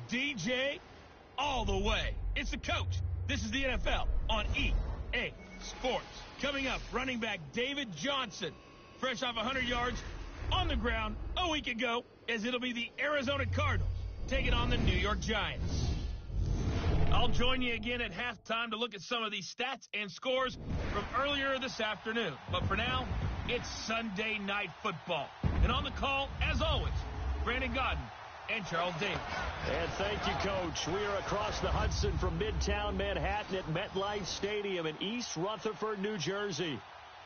DJ all the way. It's the coach. This is the NFL on EA Sports. Coming up, running back David Johnson, fresh off 100 yards on the ground a week ago, as it'll be the Arizona Cardinals taking on the New York Giants. I'll join you again at halftime to look at some of these stats and scores from earlier this afternoon. But for now, it's Sunday Night Football. And on the call, as always, Brandon Godden and Charles Davis. And thank you, Coach. We are across the Hudson from Midtown Manhattan at MetLife Stadium in East Rutherford, New Jersey.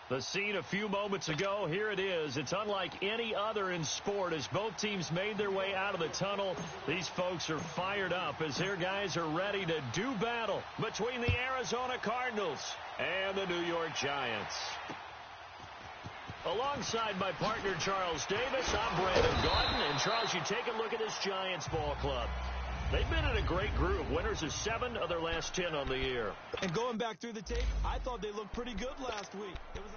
The scene a few moments ago, here it is. It's unlike any other in sport as both teams made their way out of the tunnel. These folks are fired up as their guys are ready to do battle between the Arizona Cardinals and the New York Giants. Alongside my partner, Charles Davis, I'm Brandon Godden. And, Charles, you take a look at this Giants ball club. They've been in a great group. Winners of 7 of their last 10 on the year. And going back through the tape, I thought they looked pretty good last week. It was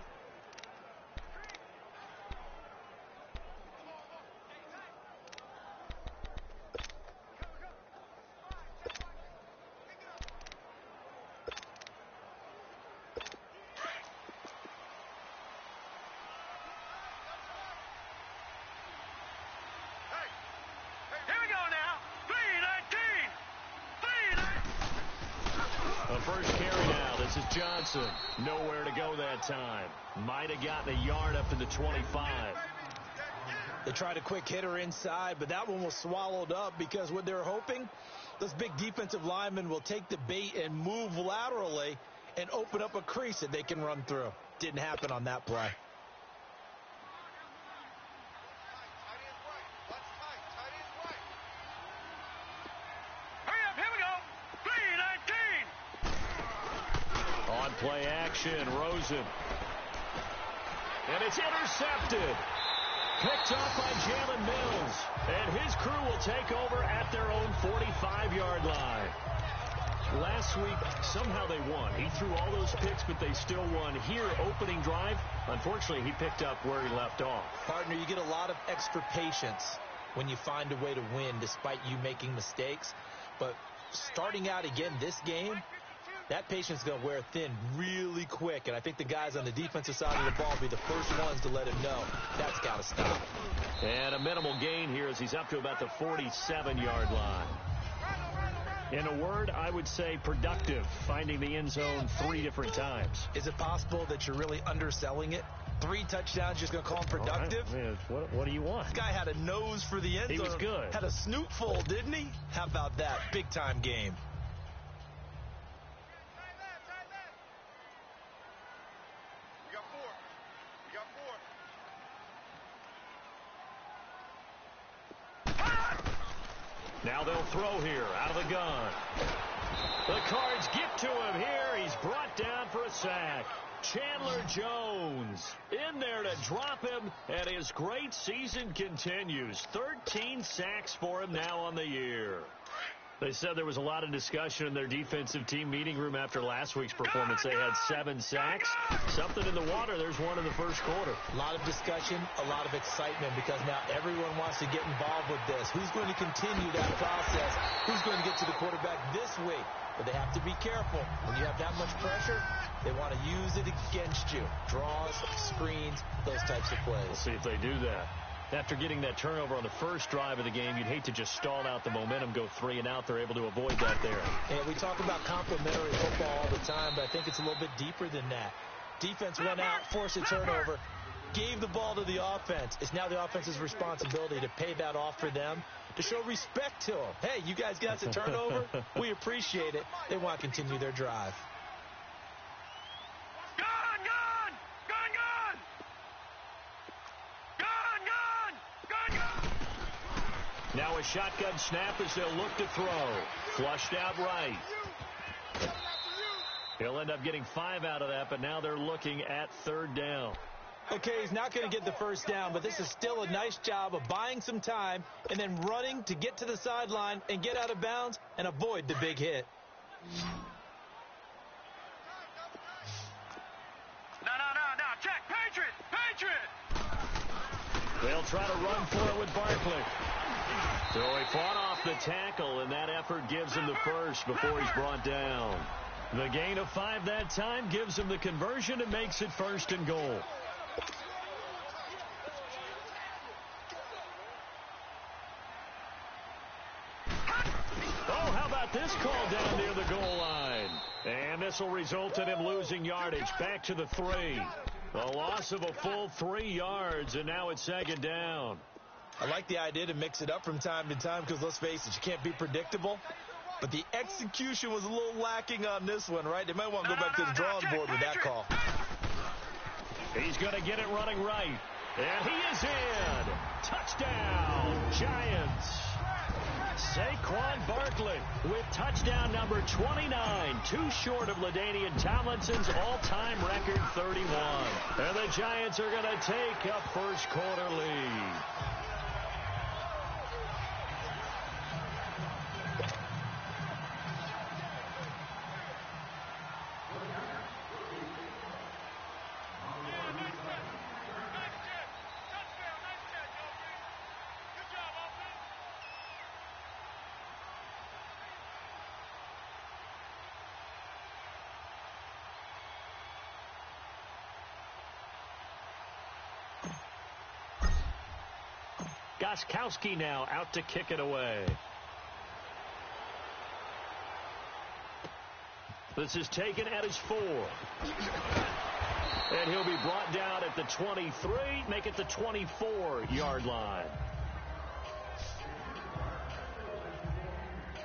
first carry now. This is Johnson. Nowhere to go that time. Might have gotten a yard up to the 25. They tried a quick hitter inside, but that one was swallowed up because what they're hoping, those big defensive linemen will take the bait and move laterally and open up a crease that they can run through. Didn't happen on that play. Play action, Rosen. And it's intercepted. Picked up by Jalen Mills. And his crew will take over at their own 45-yard line. Last week, somehow they won. He threw all those picks, but they still won. Here, opening drive, unfortunately, he picked up where he left off. Partner, you get a lot of extra patience when you find a way to win despite you making mistakes. But starting out again this game, that patience is going to wear thin really quick, and I think the guys on the defensive side of the ball will be the first ones to let him know that's got to stop. And a minimal gain here as he's up to about the 47-yard line. In a word, I would say productive, finding the end zone 3 different times. Is it possible that you're really underselling it? 3 touchdowns, just going to call him productive? Right. What do you want? This guy had a nose for the end zone. He was good. Had a snoot full, didn't he? How about that? Big-time game. Now they'll throw here out of the gun. The Cards get to him here. He's brought down for a sack. Chandler Jones in there to drop him, and his great season continues. 13 sacks for him now on the year. They said there was a lot of discussion in their defensive team meeting room after last week's performance. They had 7 sacks. Something in the water. There's one in the first quarter. A lot of discussion, a lot of excitement because now everyone wants to get involved with this. Who's going to continue that process? Who's going to get to the quarterback this week? But they have to be careful. When you have that much pressure, they want to use it against you. Draws, screens, those types of plays. We'll see if they do that. After getting that turnover on the first drive of the game, you'd hate to just stall out the momentum, go 3 and out. They're able to avoid that there. And we talk about complementary football all the time, but I think it's a little bit deeper than that. Defense went out, forced a turnover, gave the ball to the offense. It's now the offense's responsibility to pay that off for them, to show respect to them. Hey, you guys got the turnover? We appreciate it. They want to continue their drive. Now a shotgun snap as they'll look to throw. Flushed out right. He'll end up getting 5 out of that, but now they're looking at 3rd down. Okay, he's not going to get the first down, but this is still a nice job of buying some time and then running to get to the sideline and get out of bounds and avoid the big hit. No. Check. Patriot. They'll try to run for it with Barkley. So he fought off the tackle, and that effort gives him the first before he's brought down. The gain of 5 that time gives him the conversion and makes it 1st and goal. Oh, how about this call down near the goal line? And this will result in him losing yardage back to the 3. A loss of a full 3 yards, and now it's 2nd down. I like the idea to mix it up from time to time because, let's face it, you can't be predictable. But the execution was a little lacking on this one, right? They might want to go back to the drawing board with that call. He's going to get it running right. And he is in. Touchdown, Giants. Saquon Barkley with touchdown number 29, too short of LaDainian Tomlinson's all-time record 31. And the Giants are going to take a first-quarter lead. Gostkowski now out to kick it away. This is taken at his 4. And he'll be brought down at the 23, make it the 24-yard line.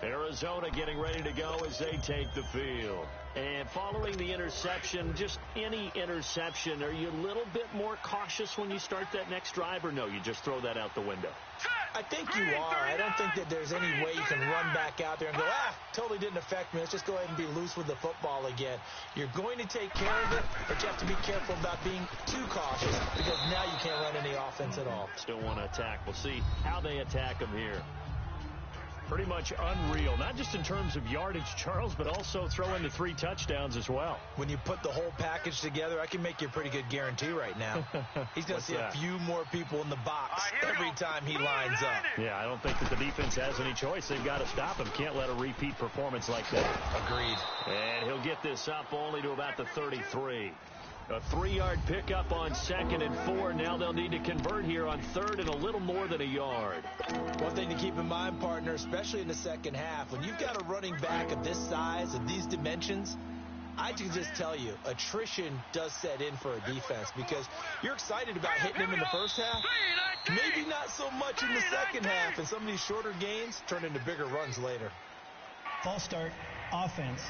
Arizona getting ready to go as they take the field. And following the interception, just any interception, are you a little bit more cautious when you start that next drive, or no, you just throw that out the window? I think you are. I don't think that there's any way you can run back out there and go, totally didn't affect me. Let's just go ahead and be loose with the football again. You're going to take care of it, but you have to be careful about being too cautious because now you can't run any offense at all. Still want to attack. We'll see how they attack them here. Pretty much unreal, not just in terms of yardage, Charles, but also throw in the 3 touchdowns as well. When you put the whole package together, I can make you a pretty good guarantee right now. He's going to see a few more people in the box every time he lines up. Yeah, I don't think that the defense has any choice. They've got to stop him. Can't let a repeat performance like that. Agreed. And he'll get this up only to about the 33. A 3-yard pickup on 2nd and 4. Now they'll need to convert here on 3rd and a little more than a yard. One thing to keep in mind, partner, especially in the second half, when you've got a running back of this size, of these dimensions, I can just tell you, attrition does set in for a defense because you're excited about hitting him in the first half. Maybe not so much in the second half, and some of these shorter gains turn into bigger runs later. False start, offense.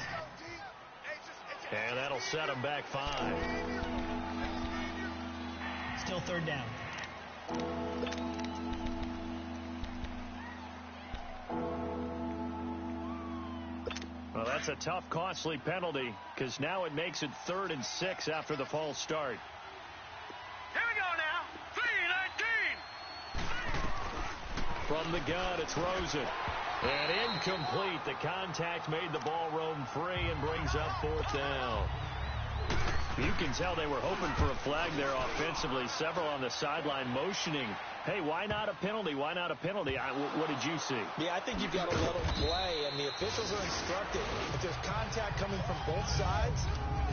And that'll set him back 5. Still 3rd down. Well, that's a tough, costly penalty because now it makes it 3rd and 6 after the false start. Here we go now. 3-19. From the gun, it's Rosen. And incomplete. The contact made the ball roam free and brings up 4th down. You can tell they were hoping for a flag there offensively. Several on the sideline motioning. Hey, why not a penalty? Why not a penalty? What did you see? Yeah, I think you've got to let them play, and the officials are instructed. If there's contact coming from both sides,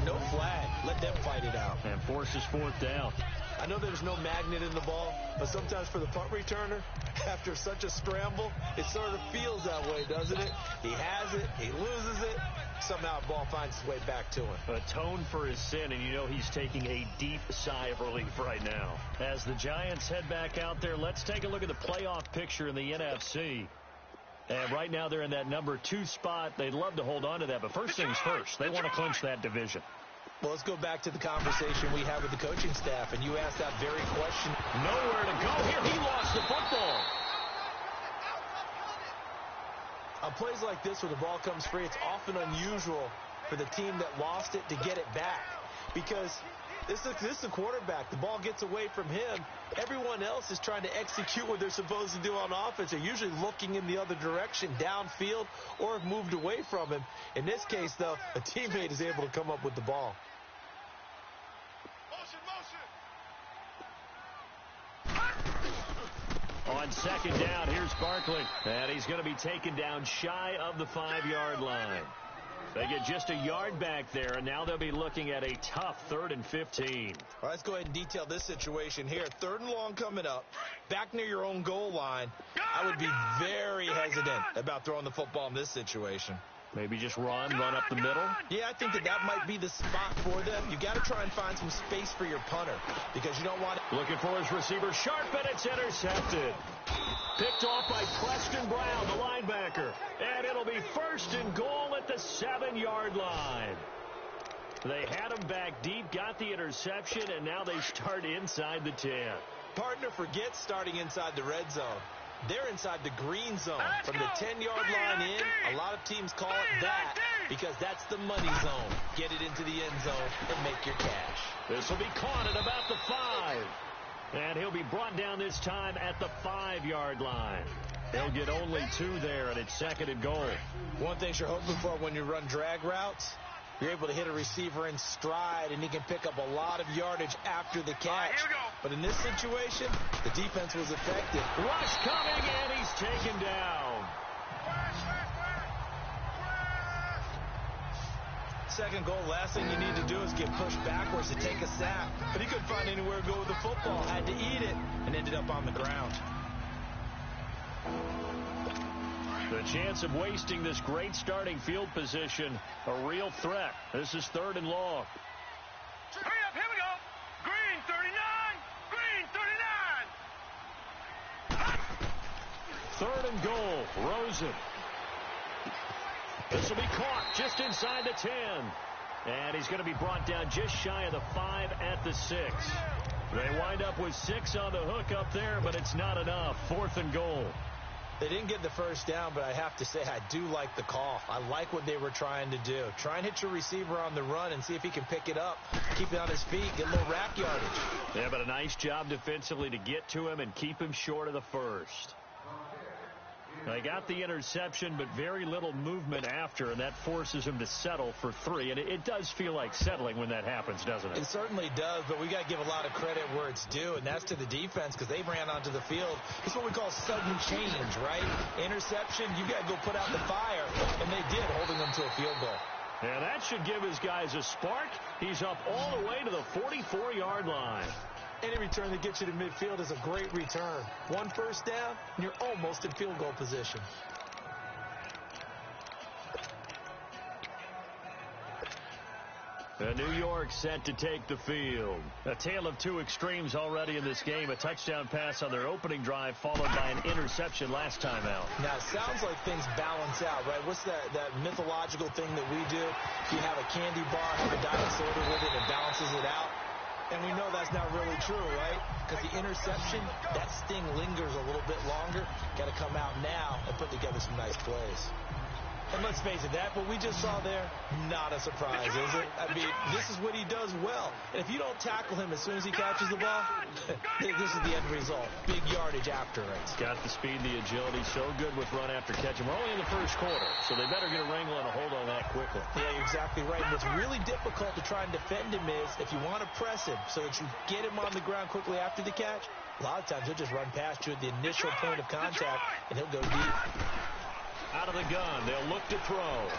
no flag. Let them fight it out. And forces 4th down. I know there's no magnet in the ball, but sometimes for the punt returner, after such a scramble, it sort of feels that way, doesn't it? He has it, he loses it, somehow the ball finds its way back to him. Atone for his sin, and you know he's taking a deep sigh of relief right now. As the Giants head back out there, let's take a look at the playoff picture in the NFC. And right now they're in that number 2 spot. They'd love to hold on to that, but first things first, they want to clinch that division. Well, let's go back to the conversation we had with the coaching staff, and you asked that very question. Nowhere to go here. He lost the football. On plays like this where the ball comes free, it's often unusual for the team that lost it to get it back because this is the quarterback. The ball gets away from him. Everyone else is trying to execute what they're supposed to do on offense. They're usually looking in the other direction, downfield, or have moved away from him. In this case, though, a teammate is able to come up with the ball. Motion. On on second down. Here's Barkley. And he's going to be taken down shy of the 5-yard line. They get just a yard back there, and now they'll be looking at a tough 3rd and 15. All right, let's go ahead and detail this situation here. 3rd and long coming up, back near your own goal line. I would be very hesitant about throwing the football in this situation. Maybe just run up the middle? Yeah, I think that might be the spot for them. You got to try and find some space for your punter because you don't want it. Looking for his receiver, sharp, and it's intercepted. Picked off by Preston Brown, the linebacker. And it'll be 1st and goal at the 7-yard line. They had him back deep, got the interception, and now they start inside the 10. Partner forgets starting inside the red zone. They're inside the green zone. From the 10-yard line in, a lot of teams call it that because that's the money zone. Get it into the end zone and make your cash. This will be caught at about the 5. And he'll be brought down this time at the 5-yard line. They'll get only 2 there, and it's 2nd and goal. One thing you're hoping for when you run drag routes, you're able to hit a receiver in stride, and he can pick up a lot of yardage after the catch. But in this situation, the defense was effective. Rush coming, and he's taken down. 2nd goal, last thing you need to do is get pushed backwards to take a sack. But he couldn't find anywhere to go with the football, had to eat it, and ended up on the ground. The chance of wasting this great starting field position, a real threat. This is 3rd and long. Hurry up, here we go. Green 39. Green 39. 3rd and goal. Rosen. This will be caught just inside the 10. And he's going to be brought down just shy of the 5 at the 6. They wind up with 6 on the hook up there, but it's not enough. 4th and goal. They didn't get the first down, but I have to say I do like the call. I like what they were trying to do. Try and hit your receiver on the run and see if he can pick it up, keep it on his feet, get a little rack yardage. Yeah, but a nice job defensively to get to him and keep him short of the 1st. They got the interception, but very little movement after, and that forces him to settle for 3. And it does feel like settling when that happens, doesn't it? It certainly does, but we got to give a lot of credit where it's due, and that's to the defense because they ran onto the field. It's what we call sudden change, right? Interception, you got to go put out the fire, and they did, holding them to a field goal. And that should give his guys a spark. He's up all the way to the 44-yard line. Any return that gets you to midfield is a great return. 1 first down, and you're almost in field goal position. New York set to take the field. A tale of 2 extremes already in this game. A touchdown pass on their opening drive followed by an interception last time out. Now, it sounds like things balance out, right? What's that mythological thing that we do? You have a candy bar, have a diet soda with it, and it balances it out. And we know that's not really true, right? Because the interception, that sting lingers a little bit longer. Got to come out now and put together some nice plays. And let's face it, that what we just saw there, not a surprise, is it? I mean, this is what he does well. And if you don't tackle him as soon as he catches the ball, this is the end result. Big yardage after it. Got the speed, the agility, so good with run after catch. And we're only in the 1st quarter, so they better get a wrangle and a hold on that quickly. Yeah, you're exactly right. And what's really difficult to try and defend him is if you want to press him so that you get him on the ground quickly after the catch, a lot of times he'll just run past you at the initial point of contact, and he'll go deep. Out of the gun, they'll look to throw.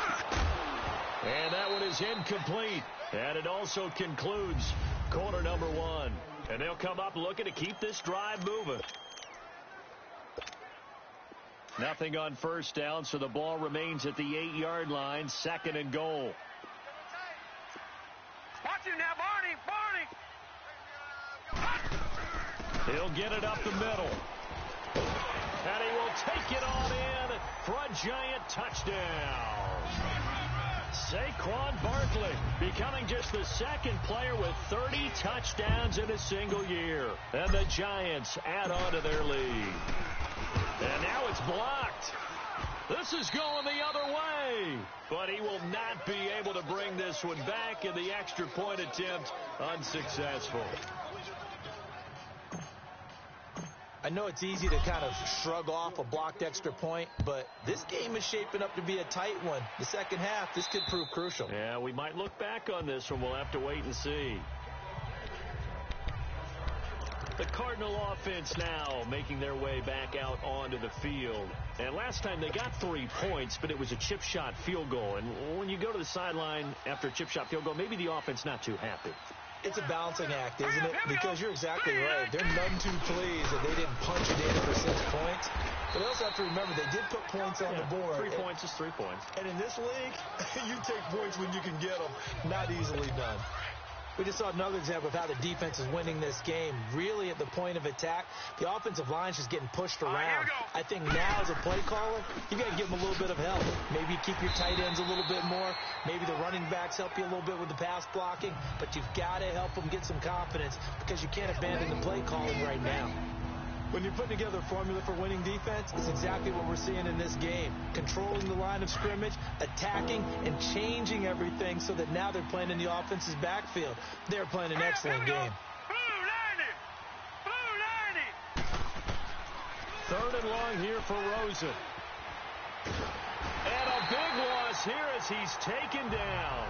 And that one is incomplete. And it also concludes quarter number 1. And they'll come up looking to keep this drive moving. Nothing on first down, so the ball remains at the 8-yard line. 2nd and goal. Watch him now, Barney. He'll get it up the middle. And he will take it on in for a giant touchdown. Saquon Barkley becoming just the 2nd player with 30 touchdowns in a single year. And the Giants add on to their lead. And now it's blocked. This is going the other way. But he will not be able to bring this one back, and the extra point attempt unsuccessful. I know it's easy to kind of shrug off a blocked extra point, but this game is shaping up to be a tight one. The second half, this could prove crucial. Yeah, we might look back on this one. We'll have to wait and see. The Cardinal offense now making their way back out onto the field. And last time they got 3 points, but it was a chip shot field goal. And when you go to the sideline after a chip shot field goal, maybe the offense not too happy. It's a balancing act, isn't it? Because you're exactly right. They're none too pleased that they didn't punch it in for 6 points. But they also have to remember they did put points on the board. 3 points is 3 points. And in this league, you take points when you can get them. Not easily done. We just saw another example of how the defense is winning this game. Really at the point of attack, the offensive line is just getting pushed around. I think now as a play caller, you got to give them a little bit of help. Maybe you keep your tight ends a little bit more. Maybe the running backs help you a little bit with the pass blocking. But you've got to help them get some confidence because you can't abandon the play calling right now. When you're putting together a formula for winning defense, it's exactly what we're seeing in this game. Controlling the line of scrimmage, attacking, and changing everything so that now they're playing in the offense's backfield. They're playing an excellent game. Blue 90! 3rd and long here for Rosen. And a big loss here as he's taken down.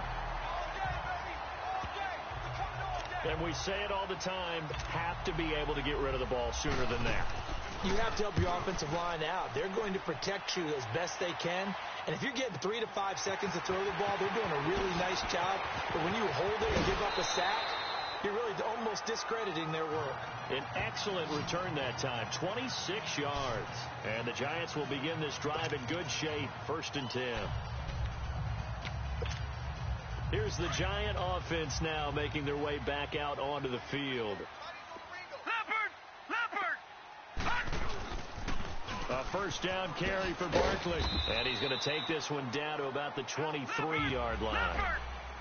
And we say it all the time, have to be able to get rid of the ball sooner than that. You have to help your offensive line out. They're going to protect you as best they can. And if you're getting 3 to 5 seconds to throw the ball, they're doing a really nice job. But when you hold it and give up a sack, you're really almost discrediting their work. An excellent return that time, 26 yards. And the Giants will begin this drive in good shape, 1st and 10. Here's the Giant offense now making their way back out onto the field. A 1st down carry for Barkley. And he's going to take this one down to about the 23-yard line.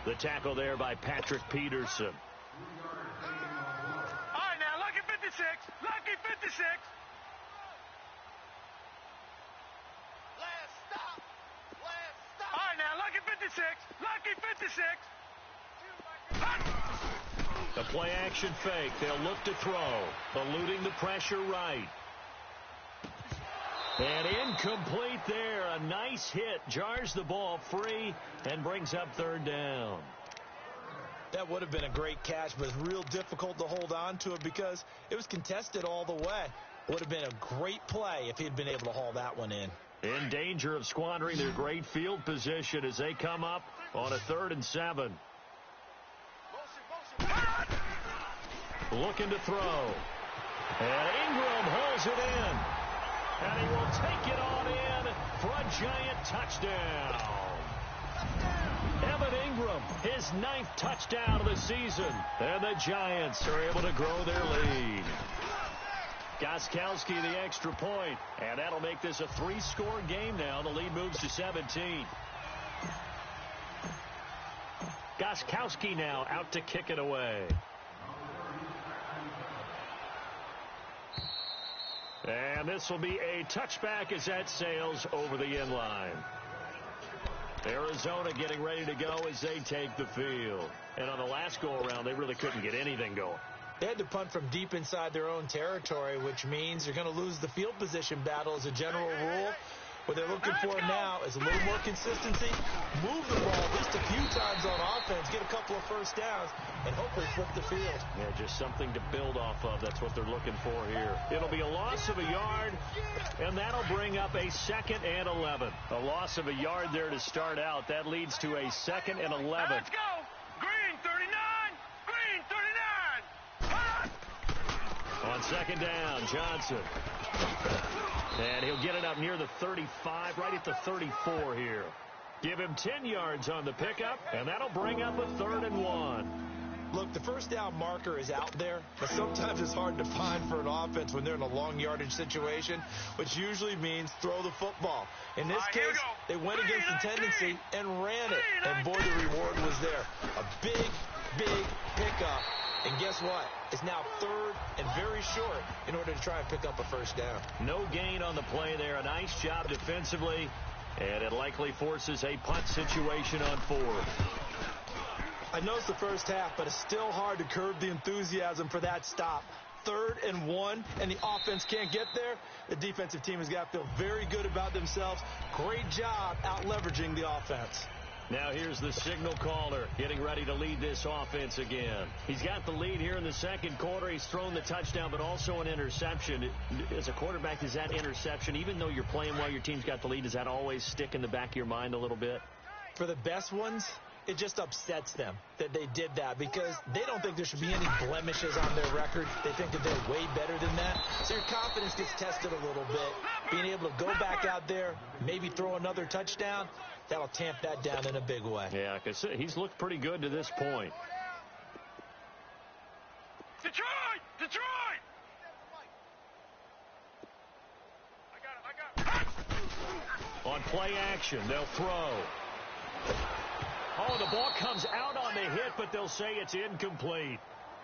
The tackle there by Patrick Peterson. All right, now, lucky 56. Lucky 56. Last stop. All right, now, lucky 56. Lucky 56. The play action fake. They'll look to throw. Eluding the pressure right. And incomplete there. A nice hit. Jars the ball free and brings up 3rd down. That would have been a great catch, but it's real difficult to hold on to it because it was contested all the way. Would have been a great play if he'd been able to haul that one in. In danger of squandering their great field position as they come up on a 3rd and 7. Looking to throw. And Ingram holds it in. And he will take it on in for a Giant touchdown. Evan Ingram, his 9th touchdown of the season. And the Giants are able to grow their lead. Gostkowski the extra point. And that'll make this a 3-score game now. The lead moves to 17. Gostkowski now out to kick it away. And this will be a touchback as that sails over the inline. Arizona getting ready to go as they take the field. And on the last go-around, they really couldn't get anything going. They had to punt from deep inside their own territory, which means you're going to lose the field position battle as a general rule. What they're looking for now is a little more consistency, move the ball just a few times on offense, get a couple of 1st downs, and hopefully flip the field. Yeah, just something to build off of. That's what they're looking for here. It'll be a loss of a yard, and that'll bring up a 2nd and 11. A loss of a yard there to start out. That leads to a 2nd and 11. Let's go. Green 39. Green 39. On 2nd down, Johnson. And he'll get it up near the 35, right at the 34 here. Give him 10 yards on the pickup, and that'll bring up a 3rd and 1. Look, the 1st down marker is out there, but sometimes it's hard to find for an offense when they're in a long yardage situation, which usually means throw the football. In this case, they went against the tendency and ran it, and boy, the reward was there. A big, big pickup. And guess what? It's now 3rd and very short in order to try and pick up a 1st down. No gain on the play there. A nice job defensively. And it likely forces a punt situation on 4th. I know it's the first half, but it's still hard to curb the enthusiasm for that stop. 3rd and 1, and the offense can't get there. The defensive team has got to feel very good about themselves. Great job out leveraging the offense. Now here's the signal caller getting ready to lead this offense again. He's got the lead here in the second quarter. He's thrown the touchdown, but also an interception. As a quarterback, is that interception, even though you're playing well, your team's got the lead, does that always stick in the back of your mind a little bit? For the best ones, it just upsets them that they did that because they don't think there should be any blemishes on their record. They think that they're way better than that. So your confidence gets tested a little bit. Being able to go back out there, maybe throw another touchdown, that'll tamp that down in a big way. Yeah, like I said, he's looked pretty good to this point. Detroit! Detroit! I got it. On play action, they'll throw. Oh, the ball comes out on the hit, but they'll say it's incomplete.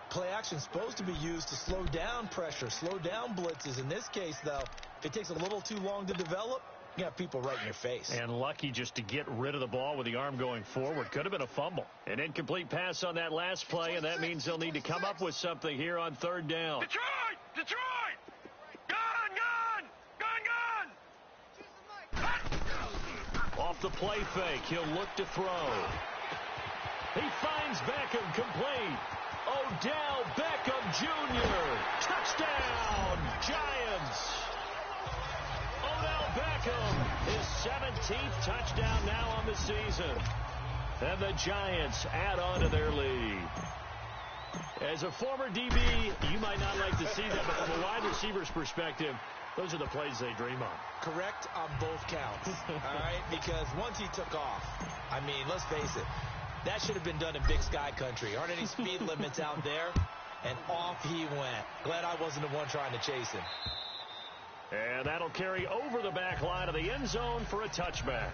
Play action is supposed to be used to slow down pressure, slow down blitzes. In this case, though, if it takes a little too long to develop, you got people right in your face. And lucky just to get rid of the ball with the arm going forward. Could have been a fumble. An incomplete pass on that last play, and that means they'll need to come up with something here on third down. Detroit! Detroit! Gun! Off the play fake, he'll look to throw. He finds Beckham complete. Odell Beckham Jr. Touchdown, Giants. Odell Beckham, his 17th touchdown now on the season. And the Giants add on to their lead. As a former DB, you might not like to see that, but from a wide receiver's perspective, those are the plays they dream of. Correct on both counts, all right? Because once he took off, I mean, let's face it, that should have been done in Big Sky country. Aren't any speed limits out there? And off he went. Glad I wasn't the one trying to chase him. And that'll carry over the back line of the end zone for a touchback.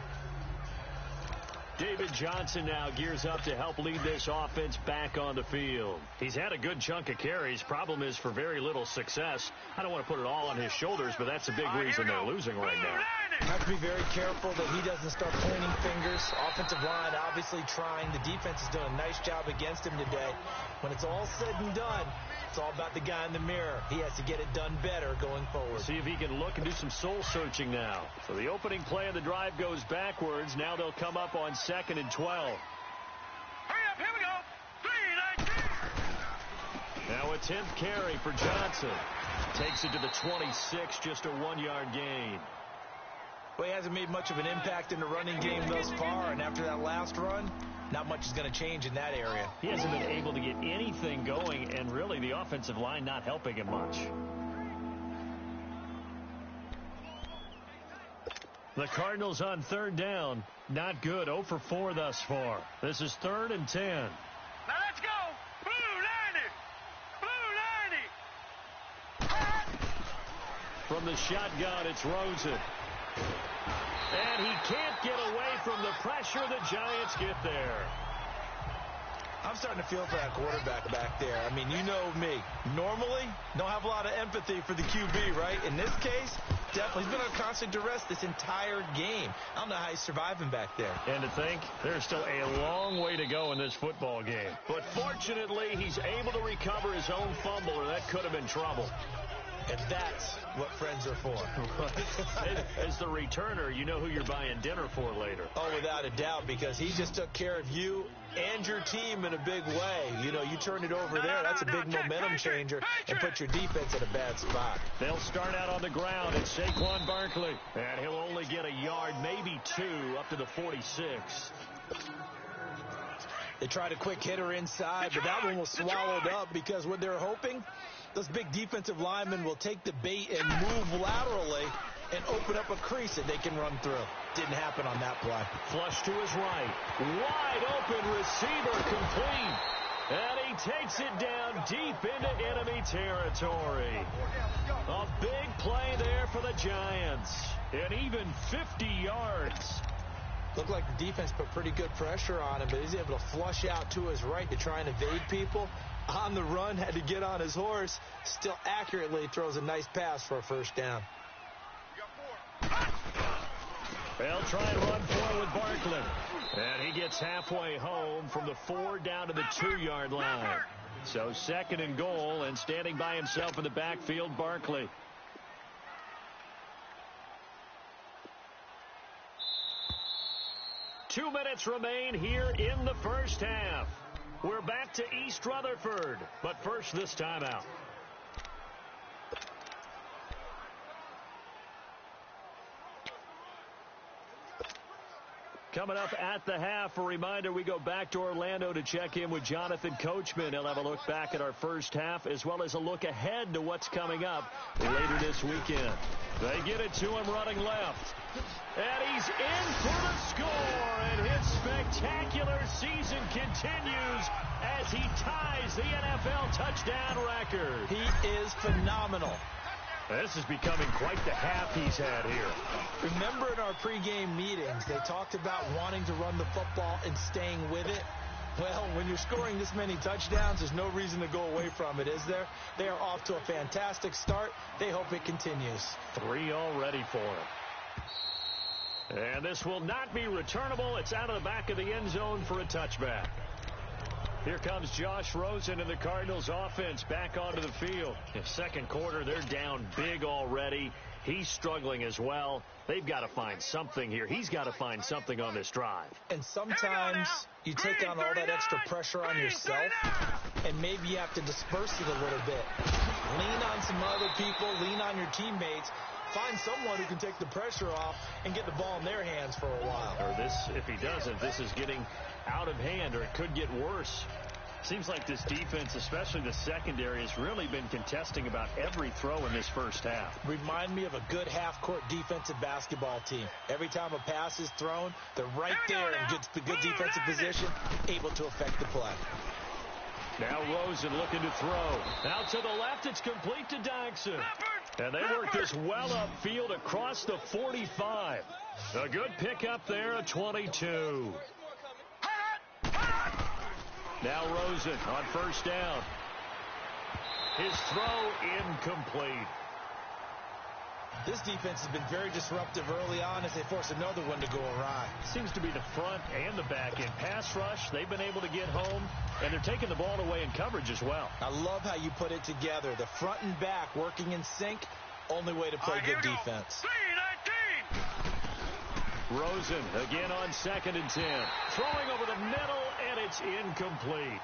David Johnson now gears up to help lead this offense back on the field. He's had a good chunk of carries. Problem is for very little success. I don't want to put it all on his shoulders, but that's a big reason they're losing right now. Have to be very careful that he doesn't start pointing fingers. Offensive line obviously trying. The defense has done a nice job against him today. When it's all said and done, it's all about the guy in the mirror. He has to get it done better going forward. See if he can look and do some soul searching now. So the opening play of the drive goes backwards. Now they'll come up on 2nd and 12. Hurry up, here we go. 3, 19. Now a 10th carry for Johnson. Takes it to the 26, just a 1-yard gain. Well, he hasn't made much of an impact in the running game thus far, and after that last run, not much is going to change in that area. He hasn't been able to get anything going, and really the offensive line not helping him much. The Cardinals on third down. Not good. 0 for 4 thus far. This is 3rd and 10. Now let's go. Blue 90. From the shotgun, it's Rosen. And he can't get away from the pressure. The Giants get there. I'm starting to feel for that quarterback back there. I mean, you know me. Normally, don't have a lot of empathy for the QB, right? In this case, definitely. He's been on constant duress this entire game. I don't know how he's surviving back there. And to think, there's still a long way to go in this football game. But fortunately, he's able to recover his own fumble, or that could have been trouble. And that's what friends are for. As the returner, you know who you're buying dinner for later. Oh, without a doubt, because he just took care of you and your team in a big way. You know, you turn it over there, that's a big momentum changer, and put your defense in a bad spot. They'll start out on the ground. It's Saquon Barkley. And he'll only get a yard, maybe 2, up to the 46. They tried a quick hitter inside, but that one was swallowed up because what they're hoping, those big defensive linemen will take the bait and move laterally and open up a crease that they can run through. Didn't happen on that play. Flush to his right. Wide open receiver complete. And he takes it down deep into enemy territory. A big play there for the Giants. And even 50 yards. Looked like the defense put pretty good pressure on him, but he's able to flush out to his right to try and evade people. On the run, had to get on his horse. Still accurately throws a nice pass for a first down. They'll try and run for it with Barkley. And he gets halfway home from the 4 down to the 2-yard line. So 2nd and goal, and standing by himself in the backfield, Barkley. 2 minutes remain here in the first half. We're back to East Rutherford, but first this timeout. Coming up at the half, a reminder, we go back to Orlando to check in with Jonathan Coachman. He'll have a look back at our first half as well as a look ahead to what's coming up later this weekend. They get it to him running left. And he's in for the score. And his spectacular season continues as he ties the NFL touchdown record. He is phenomenal. This is becoming quite the half he's had here. Remember in our pregame meetings, they talked about wanting to run the football and staying with it. Well, when you're scoring this many touchdowns, there's no reason to go away from it, is there? They are off to a fantastic start. They hope it continues. 3 already for him. And this will not be returnable. It's out of the back of the end zone for a touchback. Here comes Josh Rosen and the Cardinals offense back onto the field. In second quarter, they're down big already. He's struggling as well. They've got to find something here. He's got to find something on this drive. And sometimes you take on all that extra pressure on yourself, and maybe you have to disperse it a little bit. Lean on some other people, lean on your teammates. Find someone who can take the pressure off and get the ball in their hands for a while. Or this, if he doesn't, this is getting out of hand, or it could get worse. Seems like this defense, especially the secondary, has really been contesting about every throw in this first half. Remind me of a good half-court defensive basketball team. Every time a pass is thrown, they're right there in good defensive position, able to affect the play. Now Rosen looking to throw. Out to the left, it's complete to Dodson. And they work this well upfield across the 45. A good pickup there at 22. Now Rosen on first down. His throw incomplete. This defense has been very disruptive early on as they force another one to go awry. Seems to be the front and the back end. Pass rush, they've been able to get home, and they're taking the ball away in coverage as well. I love how you put it together. The front and back working in sync, only way to play good defense. Rosen again on 2nd and 10. Throwing over the middle, and it's incomplete.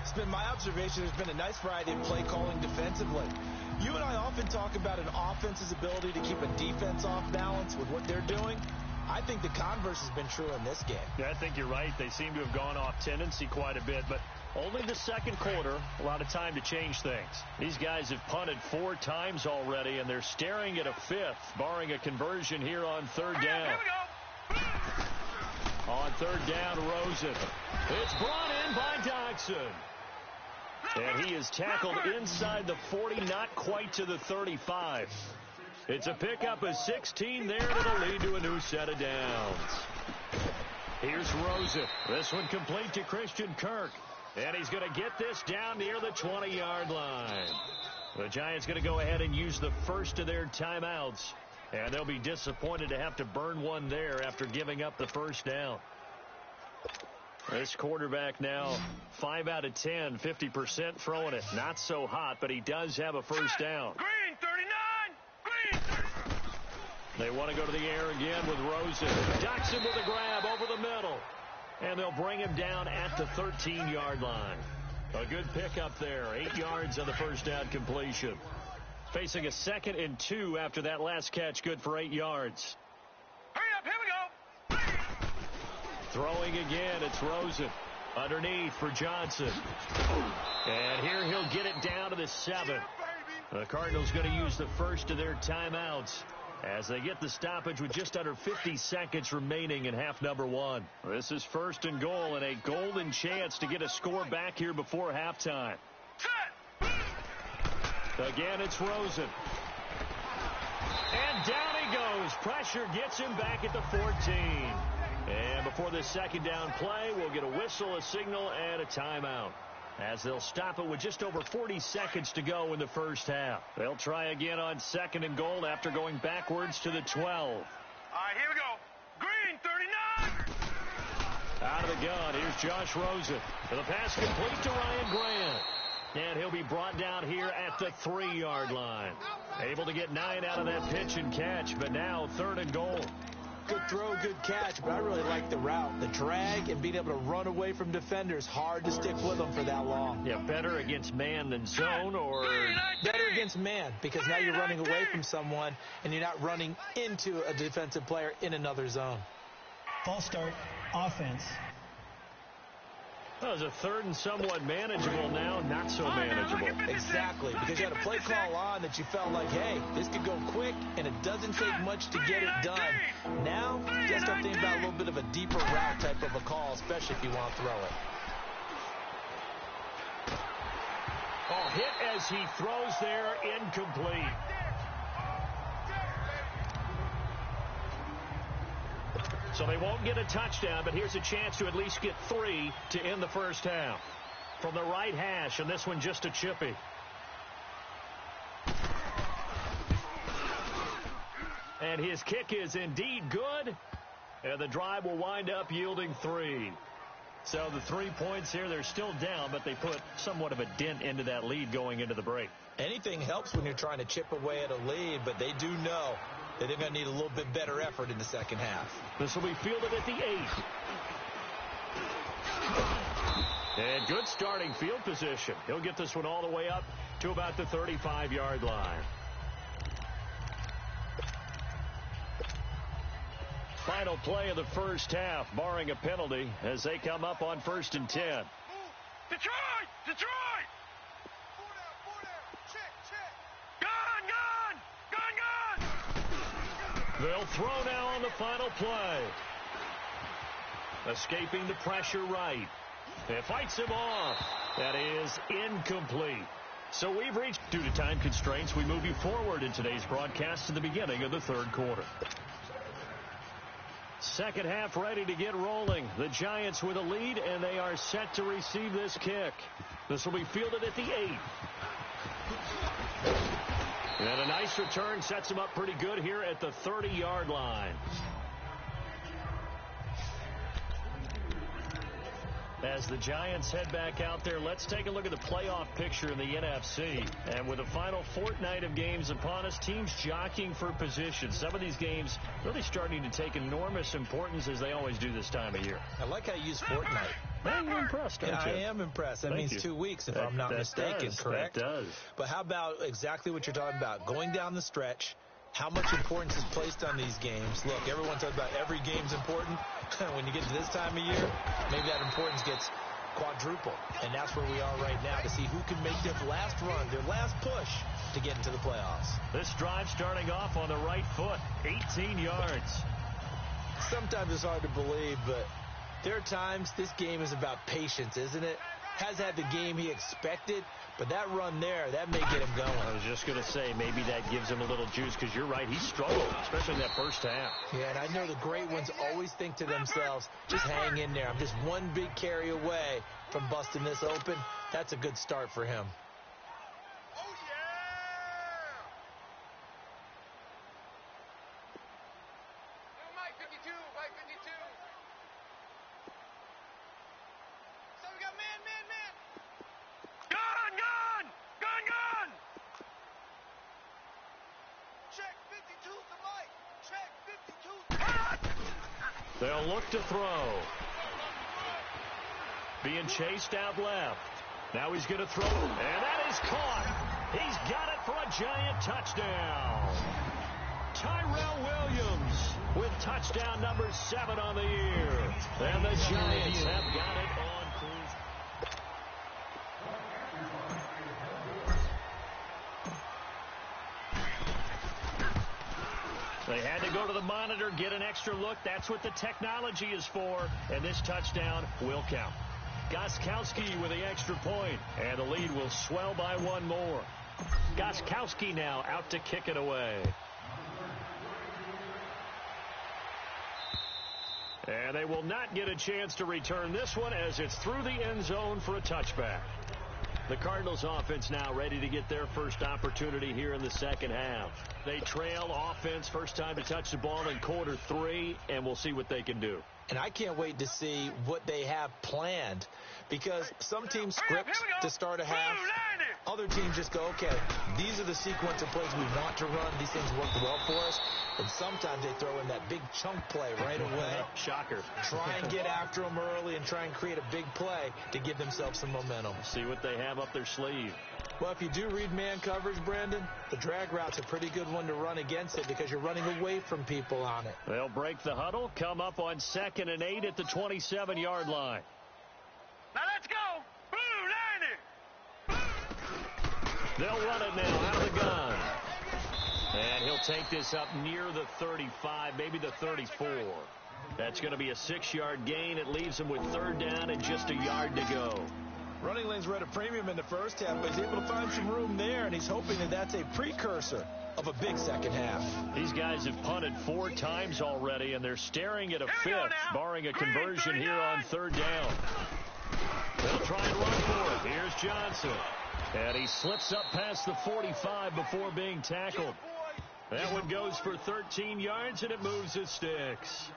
It's been my observation there's been a nice variety of play calling defensively. You and I often talk about an offense's ability to keep a defense off balance with what they're doing. I think the converse has been true in this game. Yeah, I think you're right. They seem to have gone off tendency quite a bit, but only the second quarter, a lot of time to change things. These guys have punted 4 times already, and they're staring at a 5th, barring a conversion here on 3rd down. On 3rd down, Rosen. It's brought in by Dodson. And he is tackled inside the 40, not quite to the 35. It's a pickup of 16 there, and it'll lead to a new set of downs. Here's Rosen. This one complete to Christian Kirk. And he's going to get this down near the 20-yard line. The Giants going to go ahead and use the first of their timeouts. And they'll be disappointed to have to burn one there after giving up the first down. This quarterback now 5 out of 10, 50% throwing it. Not so hot, but he does have a first down. Green 39. Green 39. They want to go to the air again with Rosen. Dodson with a grab over the middle. And they'll bring him down at the 13-yard line. A good pickup there. 8 yards on the first down completion. Facing a 2nd and 2 after that last catch. Good for 8 yards. Hurry up, here we go. Throwing again, it's Rosen. Underneath for Johnson. And here he'll get it down to the 7. The Cardinals going to use the first of their timeouts as they get the stoppage with just under 50 seconds remaining in half number 1. This is 1st and goal and a golden chance to get a score back here before halftime. Again, it's Rosen. And down he goes. Pressure gets him back at the 14. And before this second down play, we'll get a whistle, a signal, and a timeout, as they'll stop it with just over 40 seconds to go in the first half. They'll try again on 2nd and goal after going backwards to the 12. All right, here we go. Green 39. Out of the gun, here's Josh Rosen. For the pass complete to Ryan Grant. And he'll be brought down here at the 3-yard line. Able to get 9 out of that pitch and catch, but now 3rd and goal. Good throw, good catch, but I really like the route. The drag and being able to run away from defenders, hard to stick with them for that long. Yeah, better against man than zone, or... Better against man, because now you're running away from someone and you're not running into a defensive player in another zone. False start, offense. That was a third and somewhat manageable now, not so manageable. Exactly, because you had a play call on that you felt like, hey, this could go quick, and it doesn't take much to get it done. Now, you got to start thinking about a little bit of a deeper route type of a call, especially if you want to throw it. Oh, hit as he throws there, incomplete. So they won't get a touchdown, but here's a chance to at least get 3 to end the first half. From the right hash, and this one just a chippy. And his kick is indeed good, and the drive will wind up yielding 3. So the 3 points here, they're still down, but they put somewhat of a dent into that lead going into the break. Anything helps when you're trying to chip away at a lead, but they do know that they're going to need a little bit better effort in the second half. This will be fielded at the 8. And good starting field position. He'll get this one all the way up to about the 35-yard line. Final play of the first half, barring a penalty, as they come up on 1st and 10. Detroit! Detroit! Gun! They'll throw now on the final play. Escaping the pressure right. It fights him off. That is incomplete. So we've reached, due to time constraints, we move you forward in today's broadcast to the beginning of the third quarter. Second half ready to get rolling. The Giants with a lead, and they are set to receive this kick. This will be fielded at the 8. And a nice return sets him up pretty good here at the 30-yard line. As the Giants head back out there, let's take a look at the playoff picture in the NFC. And with the final fortnight of games upon us, teams jockeying for position. Some of these games really starting to take enormous importance, as they always do this time of year. I like how you use fortnight. Well, you're impressed, aren't you? I am impressed. That means 2 weeks, if I'm not mistaken, correct? That does. But how about exactly what you're talking about? Going down the stretch, how much importance is placed on these games? Look, everyone talks about every game's important. When you get to this time of year, maybe that importance gets quadruple. And that's where we are right now, to see who can make their last run, their last push to get into the playoffs. This drive starting off on the right foot, 18 yards. Sometimes it's hard to believe, but there are times this game is about patience, isn't it? Has had the game he expected, but that run there, that may get him going. I was just going to say, maybe that gives him a little juice, because you're right, he struggled, especially in that first half. Yeah, and I know the great ones always think to themselves, just hang in there. I'm just one big carry away from busting this open. That's a good start for him. Oh, yeah! Mike 52, Mike 52. So we got man. Gun! Check 52 to Mike. Check 52 to Mike. They'll look to throw. Being chased out left. Now he's going to throw, and that is caught. He's got it for a Giant touchdown. Tyrell Williams with touchdown number 7 on the year. And the Giants have got it on cruise. They had to go to the monitor, get an extra look. That's what the technology is for. And this touchdown will count. Gostkowski with the extra point. And the lead will swell by 1 more. Gostkowski now out to kick it away. And they will not get a chance to return this one, as it's through the end zone for a touchback. The Cardinals offense now ready to get their first opportunity here in the second half. They trail offense, first time to touch the ball in quarter 3, and we'll see what they can do. And I can't wait to see what they have planned, because some teams script to start a half. Other teams just go, okay, these are the sequence of plays we want to run. These things work well for us. And sometimes they throw in that big chunk play right away. Shocker. Try and get after them early and try and create a big play to give themselves some momentum. See what they have up their sleeve. Well, if you do read man coverage, Brandon, the drag route's a pretty good one to run against it because you're running away from people on it. They'll break the huddle, come up on 2nd and 8 at the 27-yard line. Now let's go. Blue 90. They'll run it now out of the gun. And he'll take this up near the 35, maybe the 34. That's going to be a 6-yard gain. It leaves him with 3rd down and just a yard to go. Running lanes were at a premium in the first half, but he's able to find some room there, and he's hoping that that's a precursor of a big second half. These guys have punted 4 times already, and they're staring at a 5th, barring a conversion here on 3rd down. They'll try and run for it. Here's Johnson. And he slips up past the 45 before being tackled. That one goes for 13 yards, and it moves the sticks.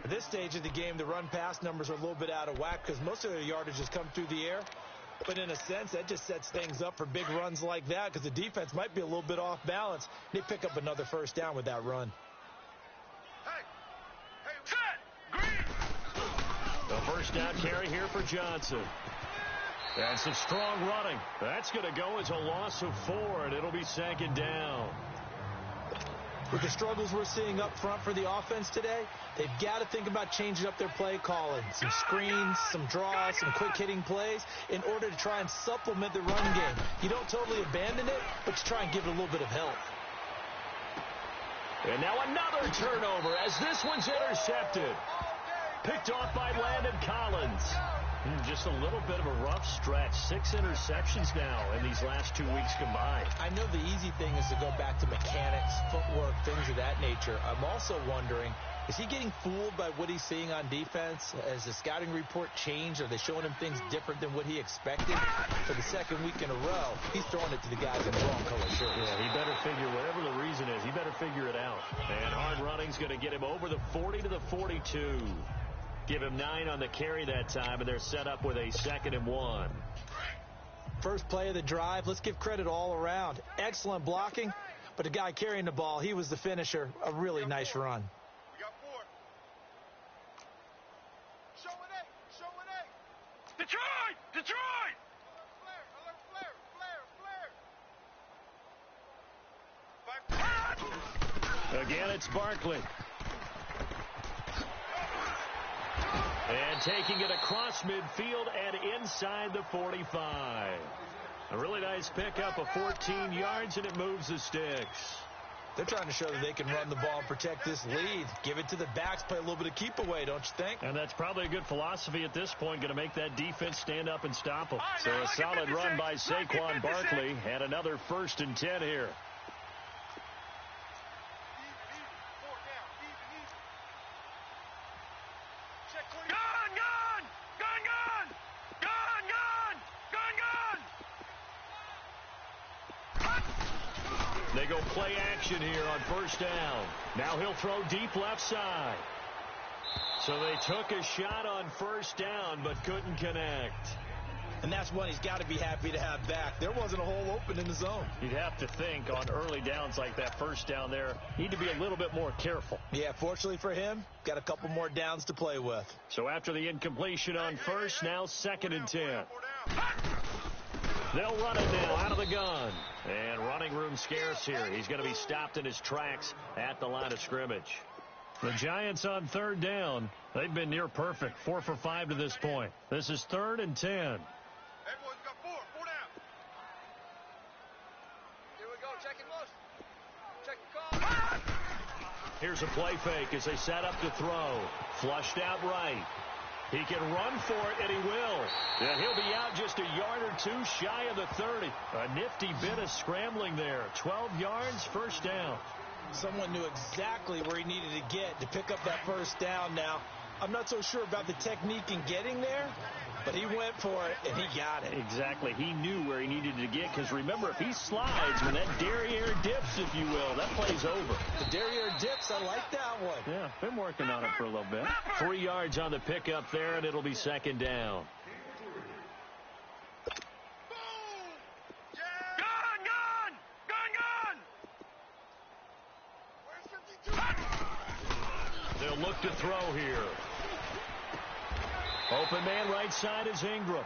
At this stage of the game, the run-pass numbers are a little bit out of whack because most of their yardage has come through the air. But in a sense, that just sets things up for big runs like that because the defense might be a little bit off balance. They pick up another 1st down with that run. The 1st down carry here for Johnson. And some strong running. That's going to go as a loss of 4, and it'll be 2nd down. With the struggles we're seeing up front for the offense today, they've got to think about changing up their play calling. Some screens, some draws, some quick-hitting plays in order to try and supplement the run game. You don't totally abandon it, but you try and give it a little bit of help. And now another turnover as this one's intercepted. Picked off by Landon Collins. Just a little bit of a rough stretch. 6 interceptions now in these last 2 weeks combined. I know the easy thing is to go back to mechanics, footwork, things of that nature. I'm also wondering, is he getting fooled by what he's seeing on defense? Has the scouting report changed? Are they showing him things different than what he expected? For the 2nd week in a row, he's throwing it to the guys in the wrong color shirts. Yeah, he better figure, whatever the reason is, he better figure it out. And hard running's going to get him over the 40 to the 42. Give him 9 on the carry that time, and they're set up with a 2nd and 1. First play of the drive, let's give credit all around. Excellent blocking, but the guy carrying the ball, he was the finisher. A really nice run. We got 4. Show it 8. Show it 8. Detroit! Detroit! Alert, flare! Alert, flare! Flare! Again, it's Barkley. And taking it across midfield and inside the 45. A really nice pickup of 14 yards, and it moves the sticks. They're trying to show that they can run the ball and protect this lead. Give it to the backs, play a little bit of keep away, don't you think? And that's probably a good philosophy at this point, going to make that defense stand up and stop them. So a solid run by Saquon Barkley, and another 1st and 10 here. They go play action here on 1st down. Now he'll throw deep left side. So they took a shot on 1st down, but couldn't connect. And that's one he's got to be happy to have back. There wasn't a hole open in the zone. You'd have to think on early downs like that 1st down there, need to be a little bit more careful. Yeah, fortunately for him, got a couple more downs to play with. So after the incompletion on 1st, now 2nd and 10. They'll run it now out of the gun. And running room scarce here. He's going to be stopped in his tracks at the line of scrimmage. The Giants on 3rd down. They've been near perfect. 4 for 5 to this point. This is 3rd and 10. Hey, boys, got 4. 4 down. Here we go. Checking motion. Check the call. Here's a play fake as they set up to throw. Flushed out right. He can run for it, and he will. And he'll be out just a yard or 2 shy of the 30. A nifty bit of scrambling there. 12 yards, 1st down. Someone knew exactly where he needed to get to pick up that 1st down now. I'm not so sure about the technique in getting there, But he went for it, and he got it. Exactly. He knew where he needed to get, because remember, if he slides, when that derriere dips, if you will, that play's over. The derriere dips, I like that one. Yeah, been working on it for a little bit. 3 yards on the pickup there, and it'll be second down. They'll look to throw here. Open man right side is Ingram.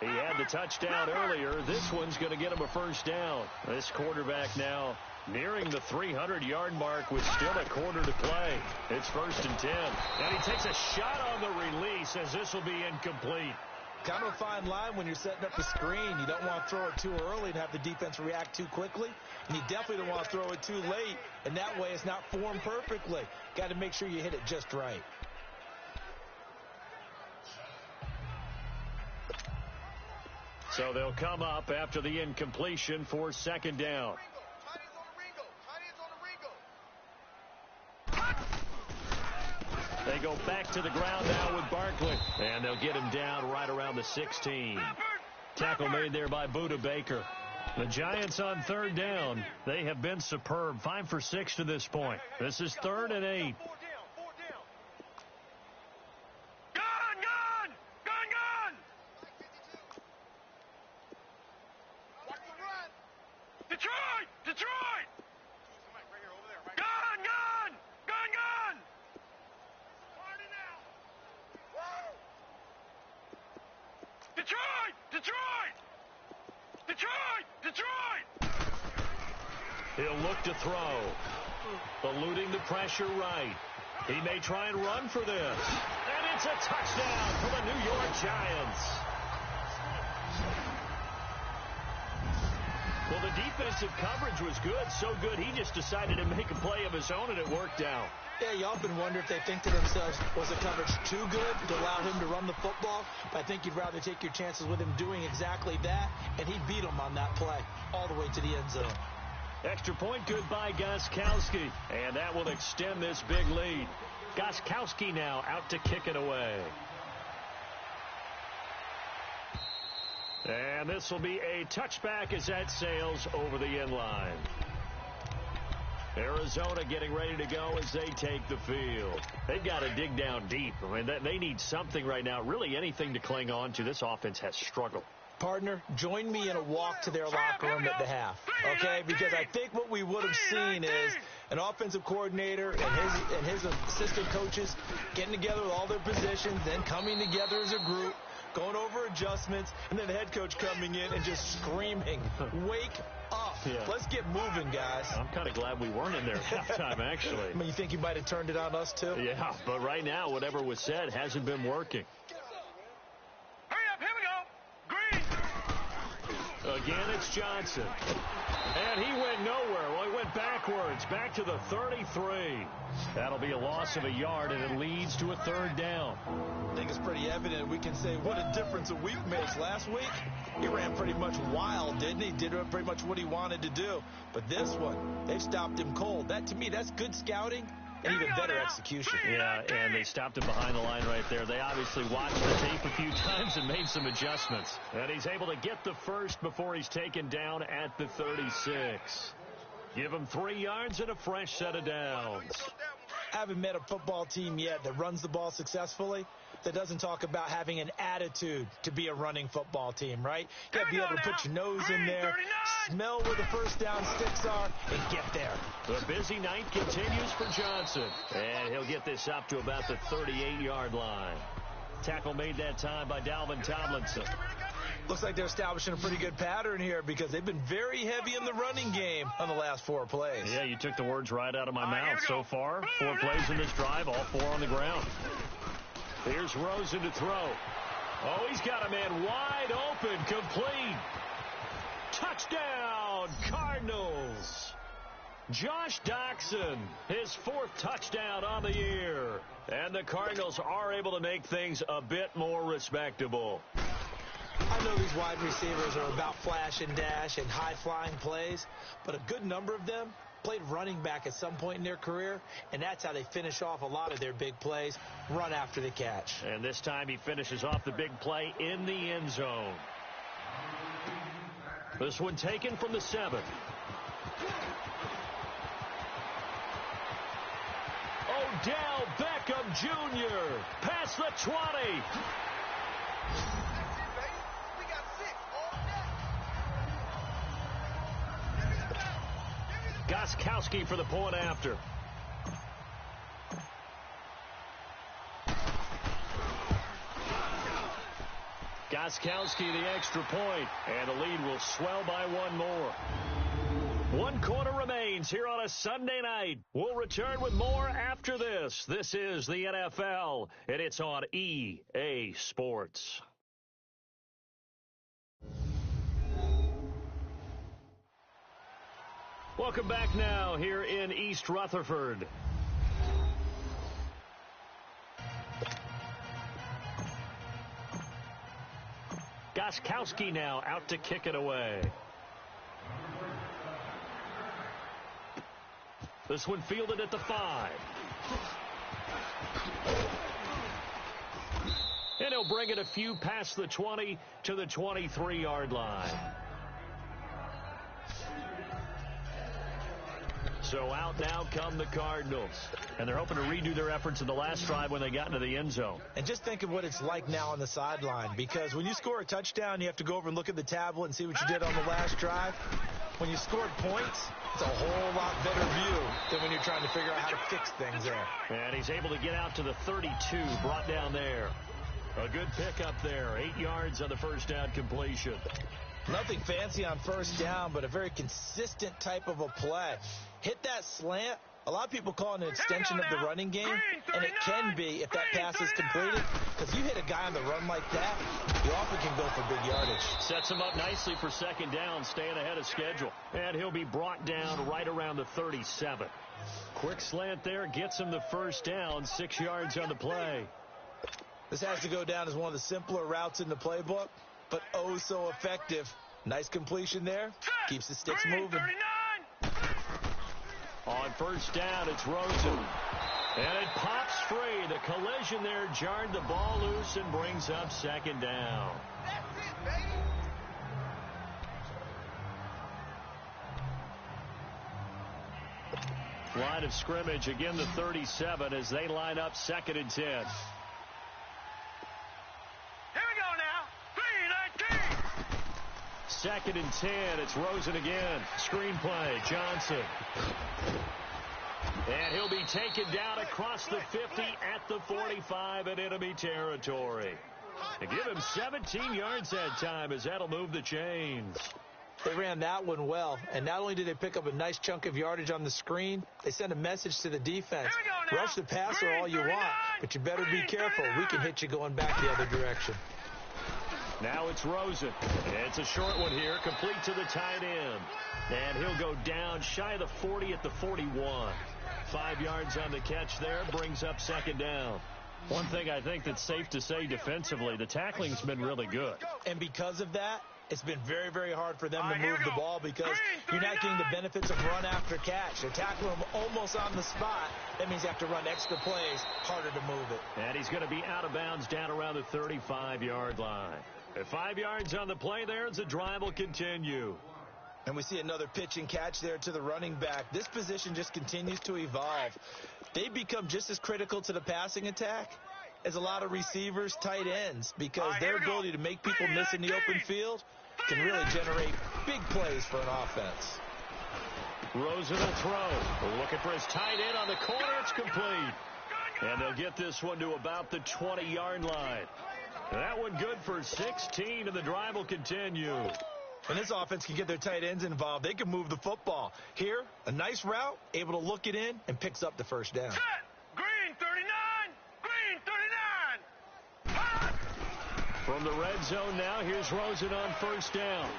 He had the touchdown earlier. This one's going to get him a first down. This quarterback now nearing the 300-yard mark with still a quarter to play. It's 1st and 10. And he takes a shot on the release, as this will be incomplete. Kind of a fine line when you're setting up the screen. You don't want to throw it too early and have the defense react too quickly. And you definitely don't want to throw it too late, and that way it's not formed perfectly. Got to make sure you hit it just right. So they'll come up after the incompletion for second down. They go back to the ground now with Barkley. And they'll get him down right around the 16. Tackle made there by Budda Baker. The Giants on 3rd down. They have been superb. 5 for 6 to this point. This is 3rd and 8. Detroit! Gun! Detroit! He'll look to throw. Eluding the pressure right. He may try and run for this. And it's a touchdown for the New York Giants. Well, the defensive coverage was good, so good he just decided to make a play of his own, and it worked out. Yeah, you often wonder if they think to themselves, was the coverage too good to allow him to run the football? But I think you'd rather take your chances with him doing exactly that, and he beat him on that play all the way to the end zone. Extra point good by Gostkowski, and that will extend this big lead. Gostkowski now out to kick it away. And this will be a touchback as that sails over the end line. Arizona getting ready to go as they take the field. They've got to dig down deep. I mean, they need something right now, really anything to cling on to. This offense has struggled. Partner, join me in a walk to their locker room at the half, okay? Because I think what we would have seen is an offensive coordinator and his assistant coaches getting together with all their positions, then coming together as a group, going over adjustments, and then the head coach coming in and just screaming, wake up. Yeah. Let's get moving, guys. I'm kind of glad we weren't in there at halftime, actually. I mean, you think you might have turned it on us, too? Yeah, but right now, whatever was said hasn't been working. Hurry up, here we go. Green. Again, it's Johnson. And he went nowhere. Well, he went backwards, back to the 33. That'll be a loss of a yard, and it leads to a 3rd down. I think it's pretty evident. We can say what a difference a week makes. Last week, he ran pretty much wild, didn't he? Did pretty much what he wanted to do. But this one, they've stopped him cold. That, to me, that's good scouting and even better execution. Yeah, and they stopped him behind the line right there. They obviously watched the tape a few times and made some adjustments. And he's able to get the first before he's taken down at the 36. Give him 3 yards and a fresh set of downs. I haven't met a football team yet that runs the ball successfully that doesn't talk about having an attitude to be a running football team, right? You got to be able to put your nose in there, smell where the first down sticks are, and get there. The busy night continues for Johnson, and he'll get this up to about the 38-yard line. Tackle made that time by Dalvin Tomlinson. Looks like they're establishing a pretty good pattern here because they've been very heavy in the running game on the last 4 plays. Yeah, you took the words right out of my mouth. So far, 4 plays in this drive, all 4 on the ground. Here's Rosen to throw. Oh, he's got a man wide open, complete. Touchdown, Cardinals. Josh Doctson, his 4th touchdown on the year. And the Cardinals are able to make things a bit more respectable. I know these wide receivers are about flash and dash and high-flying plays, but a good number of them played running back at some point in their career, and that's how they finish off a lot of their big plays, run after the catch. And this time he finishes off the big play in the end zone. This one taken from the 7. Odell Beckham Jr. past the 20. Gostkowski for the point after. Gostkowski the extra point, and the lead will swell by one more. One quarter remains here on a Sunday night. We'll return with more after this. This is the NFL, and it's on EA Sports. Welcome back now here in East Rutherford. Gostkowski now out to kick it away. This one fielded at the 5. And he'll bring it a few past the 20 to the 23-yard line. So out now come the Cardinals. And they're hoping to redo their efforts in the last drive when they got into the end zone. And just think of what it's like now on the sideline, because when you score a touchdown, you have to go over and look at the tablet and see what you did on the last drive. When you scored points, it's a whole lot better view than when you're trying to figure out how to fix things there. And he's able to get out to the 32, brought down there. A good pickup there, 8 yards on the first down completion. Nothing fancy on first down, but a very consistent type of a play. Hit that slant. A lot of people call it an extension of the running game, and it can be if that pass is completed, because you hit a guy on the run like that, you often can go for big yardage. Sets him up nicely for second down, staying ahead of schedule. And he'll be brought down right around the 37. Quick slant there, gets him the first down, 6 yards on the play. This has to go down as one of the simpler routes in the playbook, but oh so effective. Nice completion there, keeps the sticks moving. On first down, it's Rosen. And it pops free. The collision there jarred the ball loose and brings up second down. That's it, baby. Line of scrimmage, again the 37 as they line up 2nd and 10. Here we go now. 3-19. 2nd and 10. It's Rosen again. Screenplay. Johnson. And he'll be taken down across the 50 at the 45 in enemy territory. And give him 17 yards that time as that'll move the chains. They ran that one well, and not only did they pick up a nice chunk of yardage on the screen, they sent a message to the defense. Rush the passer all you want, but you better be careful. We can hit you going back the other direction. Now it's Rosen. It's a short one here, complete to the tight end. And he'll go down shy of the 40 at the 41. 5 yards on the catch there, brings up second down. One thing I think that's safe to say defensively, the tackling's been really good. And because of that, it's been very, very hard for them to move the ball because you're not getting the benefits of run after catch. They're tackling them almost on the spot. That means you have to run extra plays, harder to move it. And he's going to be out of bounds down around the 35-yard line. At 5 yards on the play there, as the drive will continue. And we see another pitch and catch there to the running back. This position just continues to evolve. They become just as critical to the passing attack as a lot of receivers, tight ends, because their ability to make people miss in the open field can really generate big plays for an offense. Rosen will throw. We're looking for his tight end on the corner. It's complete. And they'll get this one to about the 20-yard line. That one good for 16, and the drive will continue. And this offense can get their tight ends involved. They can move the football. Here, a nice route, able to look it in, and picks up the first down. Green 39. Green 39. From the red zone now, here's Rosen on first down.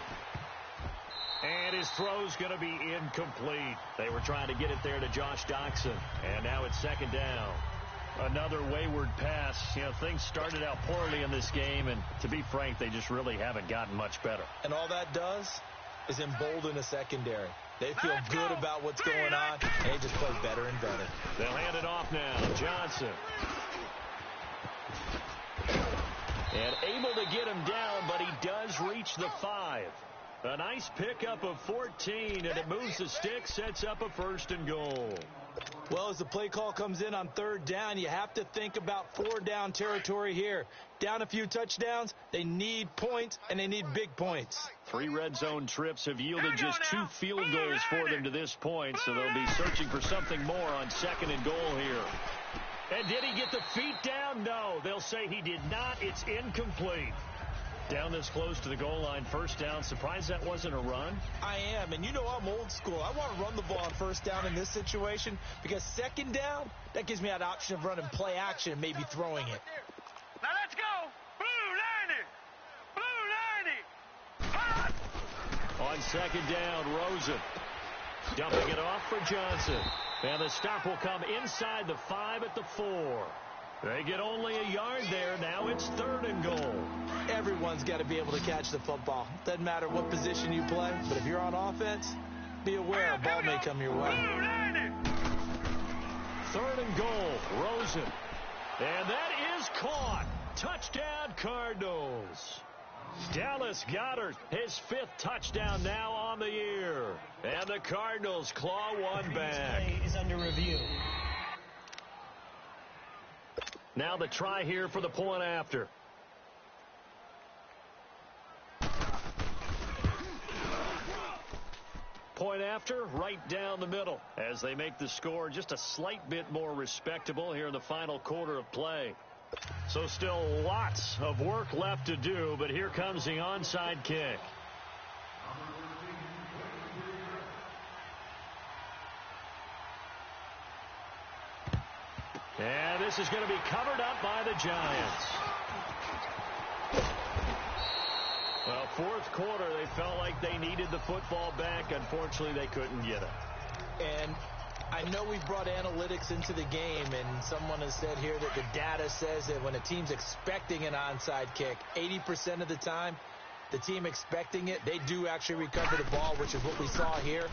And his throw's going to be incomplete. They were trying to get it there to Josh Doxson. And now it's second down. Another wayward pass. You know, things started out poorly in this game, and to be frank, they just really haven't gotten much better. And all that does is embolden a secondary. They feel good about what's going on, and they just play better and better. They'll hand it off now. Johnson. And able to get him down, but he does reach the 5. A nice pickup of 14, and it moves the stick, sets up a 1st and goal. Well, as the play call comes in on 3rd down, you have to think about 4-down territory here. Down a few touchdowns, they need points, and they need big points. 3 red zone trips have yielded just 2 field goals for them to this point, so they'll be searching for something more on 2nd and goal here. And did he get the feet down? No, they'll say he did not. It's incomplete. Down this close to the goal line, 1st down. Surprised that wasn't a run? I am, and you know I'm old school. I want to run the ball on 1st down in this situation because 2nd down, that gives me that option of running play action and maybe throwing it. Now let's go. Blue 90. Blue 90. On 2nd down, Rosen. Dumping it off for Johnson. And the stop will come inside the 5 at the 4. They get only a yard there. Now it's 3rd and goal. Everyone's got to be able to catch the football. Doesn't matter what position you play, but if you're on offense, be aware a ball may come your way. 3rd and goal, Rosen. And that is caught. Touchdown, Cardinals. Dallas Goedert, his 5th touchdown now on the year. And the Cardinals claw one back. Play is under review. Now the try here for the point after. Point after, right down the middle, as they make the score just a slight bit more respectable here in the final quarter of play. So still lots of work left to do, but here comes the onside kick. And this is going to be covered up by the Giants. Well, 4th quarter, they felt like they needed the football back. Unfortunately, they couldn't get it. And I know we've brought analytics into the game, and someone has said here that the data says that when a team's expecting an onside kick, 80% of the time, the team expecting it, they do actually recover the ball, which is what we saw here.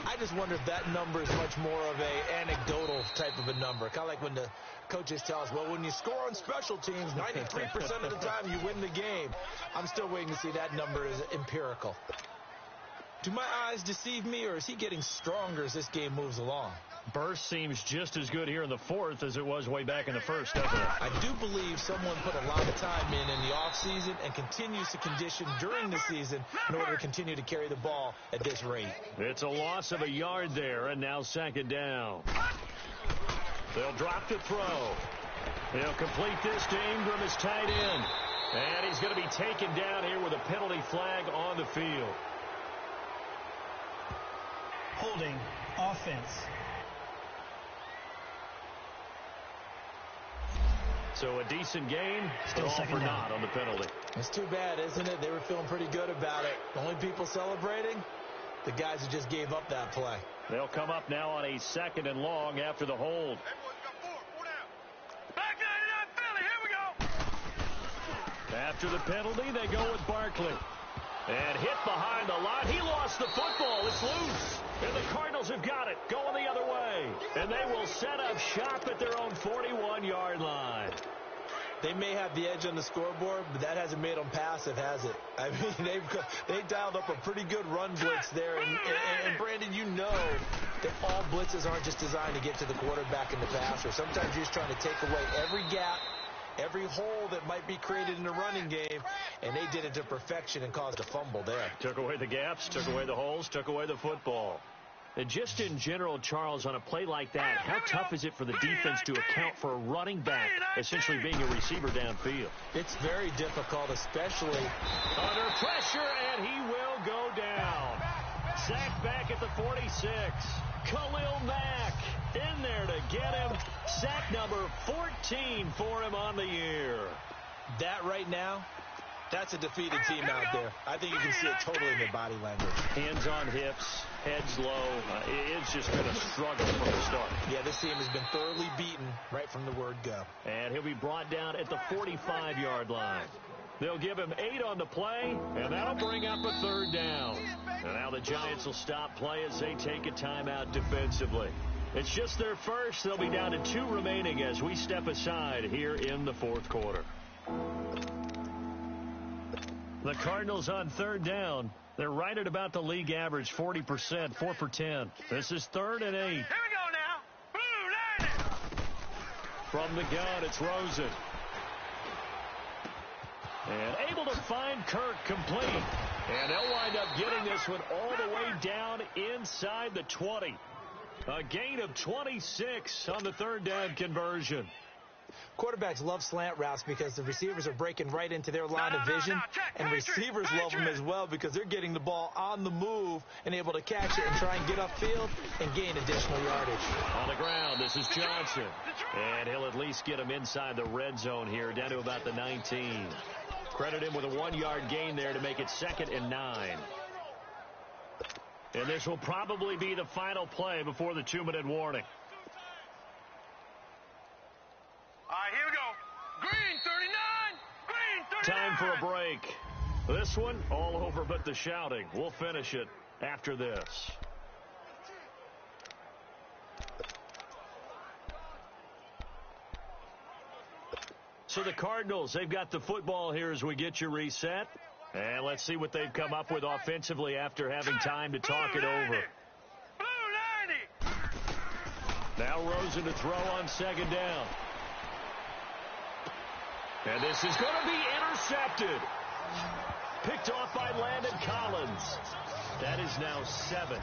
I just wonder if that number is much more of a anecdotal type of a number. Kind of like when the coaches tell us, well, when you score on special teams, 93% of the time you win the game. I'm still waiting to see that number is empirical. Do my eyes deceive me, or is he getting stronger as this game moves along? Burst seems just as good here in the 4th as it was way back in the 1st, doesn't it? I do believe someone put a lot of time in the offseason and continues to condition during the season in order to continue to carry the ball at this rate. It's a loss of a yard there, and now 2nd down. They'll drop the throw. They'll complete this to Ingram as tight end. And he's going to be taken down here with a penalty flag on the field. Holding offense. So a decent game, still all for naught on the penalty. It's too bad, isn't it? They were feeling pretty good about it. The only people celebrating, the guys who just gave up that play. They'll come up now on a 2nd and long after the hold. Back 99 Philly, here we go. After the penalty, they go with Barkley. And hit behind the line. He lost the football. It's loose. And the Cardinals have got it. Going the other way. And they will set up shop at their own 41-yard line. They may have the edge on the scoreboard, but that hasn't made them passive, has it? I mean, they dialed up a pretty good run blitz there. And Brandon, you know that all blitzes aren't just designed to get to the quarterback in the passer. Sometimes you're just trying to take away every gap, every hole that might be created in the running game, and they did it to perfection and caused a fumble there. Took away the gaps, took away the holes, took away the football. And just in general, Charles, on a play like that, how tough is it for the defense to account for a running back essentially being a receiver downfield? It's very difficult, especially under pressure, and he will go down. Sacked back at the 46. Khalil Mack in there to get him. Sack number 14 for him on the year. That right now, that's a defeated team out there. I think you can see it totally in their body language. Hands on hips, heads low. It's just been a struggle from the start. Yeah, this team has been thoroughly beaten right from the word go. And he'll be brought down at the 45-yard line. They'll give him 8 on the play, and that'll bring up a third down. And now the Giants will stop play as they take a timeout defensively. It's just their first. They'll be down to 2 remaining as we step aside here in the fourth quarter. The Cardinals on third down. They're right at about the league average, 40%, 4 for 10. This is 3rd and 8. Here we go now. Boom, learn it. From the gun, it's Rosen. And able to find Kirk complete. And they'll wind up getting this one all the way down inside the 20. A gain of 26 on the third down conversion. Quarterbacks love slant routes because the receivers are breaking right into their line of vision, and receivers love them as well because they're getting the ball on the move and able to catch it and try and get upfield and gain additional yardage. On the ground, this is Johnson. And he'll at least get him inside the red zone here, down to about the 19. Credit him with a 1-yard gain there to make it 2nd and 9. And this will probably be the final play before the 2-minute warning. All right, here we go. Green 39. Green 39. Time for a break. This one, all over but the shouting. We'll finish it after this. So the Cardinals, they've got the football here as we get you reset. And let's see what they've come up with offensively after having time to talk it over. Now Rosen to throw on 2nd down. And this is going to be intercepted. Picked off by Landon Collins. That is now 7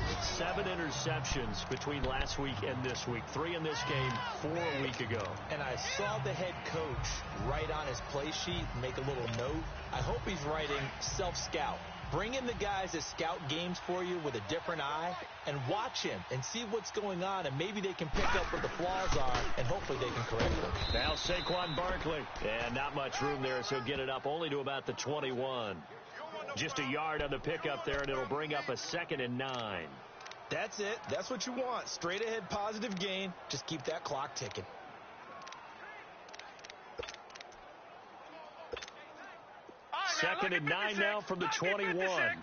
interceptions between last week and this week. 3 in this game, 4 a week ago. And I saw the head coach write on his play sheet, make a little note. I hope he's writing self-scout. Bring in the guys that scout games for you with a different eye and watch him and see what's going on, and maybe they can pick up what the flaws are, and hopefully they can correct them. Now Saquon Barkley. And not much room there, so get it up only to about the 21. Just a yard on the pickup there, and it'll bring up a 2nd and 9. That's it. That's what you want. Straight ahead positive gain. Just keep that clock ticking. Second and 9 now from the 21.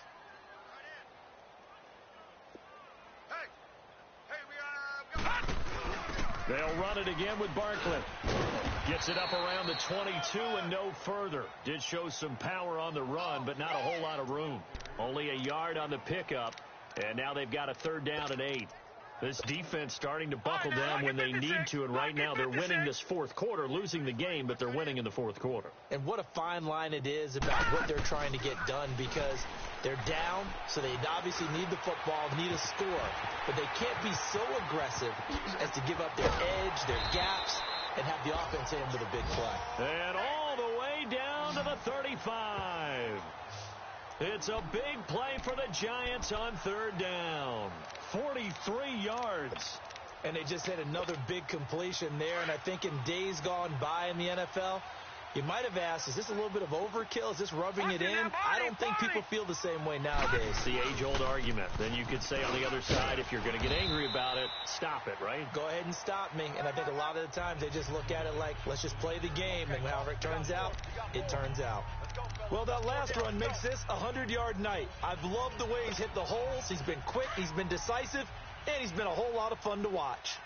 They'll run it again with Barkley. Gets it up around the 22 and no further. Did show some power on the run, but not a whole lot of room. Only a yard on the pickup, and now they've got a 3rd down and 8. This defense starting to buckle down when they need to, and right now they're winning this fourth quarter, losing the game, but they're winning in the fourth quarter. And what a fine line it is about what they're trying to get done, because they're down, so they obviously need the football, need a score, but they can't be so aggressive as to give up their edge, their gaps, and have the offense hit them with a big play. And all the way down to the 35. It's a big play for the Giants on 3rd down. 43 yards. And they just hit another big completion there, and I think in days gone by in the NFL, you might have asked, is this a little bit of overkill? Is this rubbing it in? I don't think people feel the same way nowadays. It's the age-old argument. Then you could say on the other side, if you're going to get angry about it, stop it, right? Go ahead and stop me. And I think a lot of the times they just look at it like, let's just play the game, and however it turns out, it turns out. Well, that last run makes this a 100-yard night. I've loved the way he's hit the holes. He's been quick, he's been decisive, and he's been a whole lot of fun to watch.